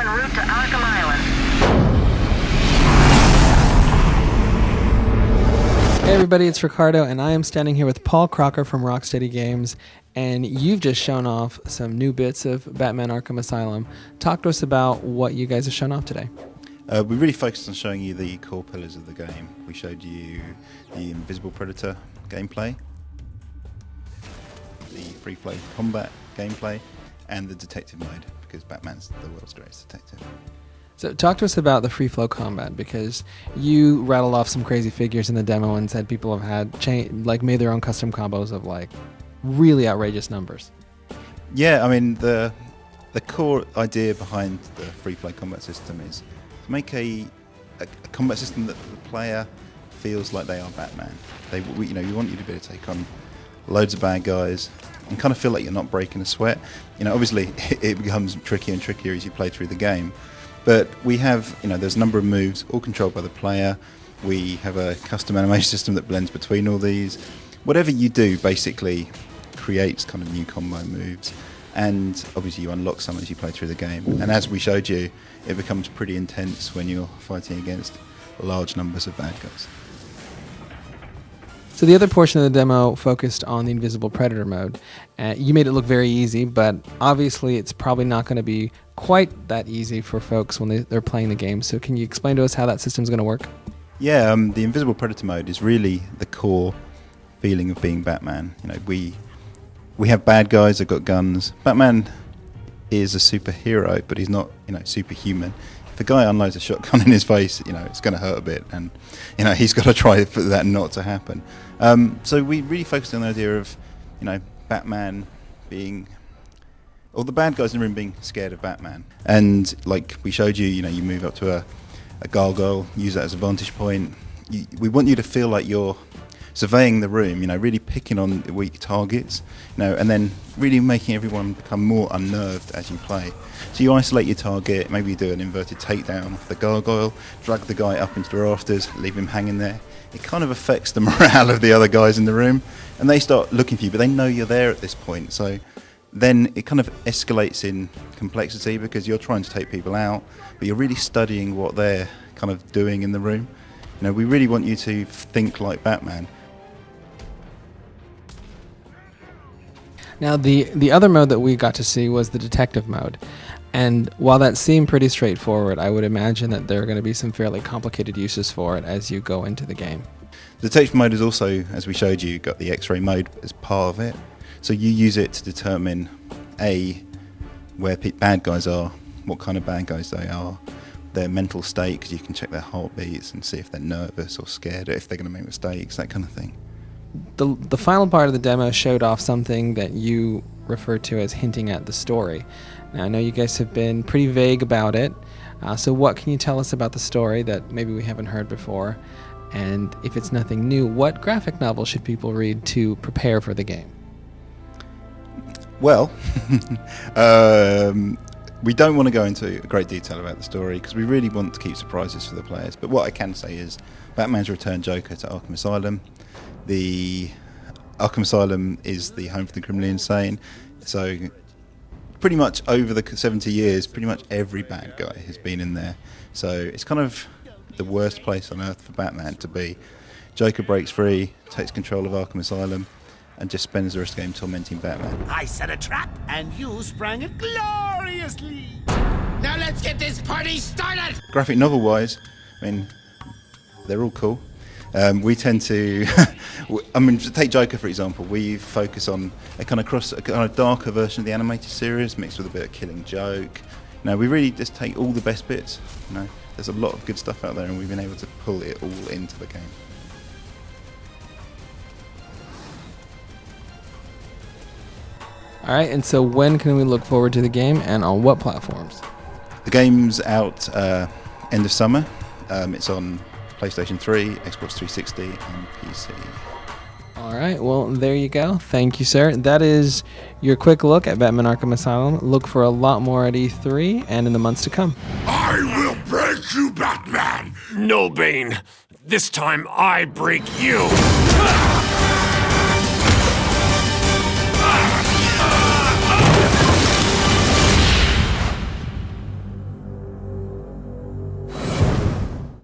en route to Arkham Island. Hey everybody, it's Ricardo, and I am standing here with Paul Crocker from Rocksteady Games, and you've just shown off some new bits of Batman Arkham Asylum. Talk to us about what you guys have shown off today. We really focused on showing you the core pillars of the game. We showed you the Invisible Predator gameplay, the free flow combat gameplay, and the detective mode, because Batman's the world's greatest detective. So talk to us about the free flow combat, because you rattled off some crazy figures in the demo and said people have had made their own custom combos of really outrageous numbers. Yeah, I mean the core idea behind the free flow combat system is to make a combat system that the player feels like they are Batman. You want you to be able to take on loads of bad guys and kind of feel like you're not breaking a sweat. Obviously it becomes trickier and trickier as you play through the game. But we have, there's a number of moves, all controlled by the player. We have a custom animation system that blends between all these. Whatever you do basically creates kind of new combo moves. And obviously you unlock some as you play through the game. And as we showed you, it becomes pretty intense when you're fighting against large numbers of bad guys. So the other portion of the demo focused on the Invisible Predator mode. You made it look very easy, but obviously it's probably not going to be quite that easy for folks when they're playing the game. So can you explain to us how that system's going to work? Yeah, the Invisible Predator mode is really the core feeling of being Batman. We have bad guys that got guns. Batman is a superhero, but he's not, superhuman. If a guy unloads a shotgun in his face, it's going to hurt a bit, and he's got to try for that not to happen. So we really focused on the idea of, Batman being, all the bad guys in the room being scared of Batman. And like we showed you, you move up to a gargoyle, use that as a vantage point. We want you to feel like you're surveying the room, really picking on weak targets, and then really making everyone become more unnerved as you play. So you isolate your target, maybe you do an inverted takedown of the gargoyle, drag the guy up into the rafters, leave him hanging there. It kind of affects the morale of the other guys in the room, and they start looking for you, but they know you're there at this point. So then it kind of escalates in complexity because you're trying to take people out, but you're really studying what they're kind of doing in the room. We really want you to think like Batman. Now, the other mode that we got to see was the detective mode. And while that seemed pretty straightforward, I would imagine that there are going to be some fairly complicated uses for it as you go into the game. The detective mode is also, as we showed you, got the X-ray mode as part of it. So you use it to determine, where bad guys are, what kind of bad guys they are, their mental state, because you can check their heartbeats and see if they're nervous or scared, or if they're going to make mistakes, that kind of thing. The final part of the demo showed off something that you referred to as hinting at the story. Now, I know you guys have been pretty vague about it, so what can you tell us about the story that maybe we haven't heard before? And if it's nothing new, what graphic novel should people read to prepare for the game? Well, we don't want to go into great detail about the story because we really want to keep surprises for the players. But what I can say is Batman's returned Joker to Arkham Asylum. The Arkham Asylum is the home for the criminally insane. So pretty much over the 70 years, pretty much every bad guy has been in there. So it's kind of the worst place on earth for Batman to be. Joker breaks free, takes control of Arkham Asylum, and just spends the rest of the game tormenting Batman. I set a trap, and you sprang it gloriously. Now let's get this party started! Graphic novel-wise, they're all cool. We tend to, take Joker for example. We focus on a kind of darker version of the animated series, mixed with a bit of Killing Joke. We really just take all the best bits. There's a lot of good stuff out there, and we've been able to pull it all into the game. All right, and so when can we look forward to the game, and on what platforms? The game's out end of summer. It's on PlayStation 3, Xbox 360, and PC. All right, well, there you go. Thank you, sir. That is your quick look at Batman Arkham Asylum. Look for a lot more at E3 and in the months to come. I will break you, Batman! No, Bane. This time I break you.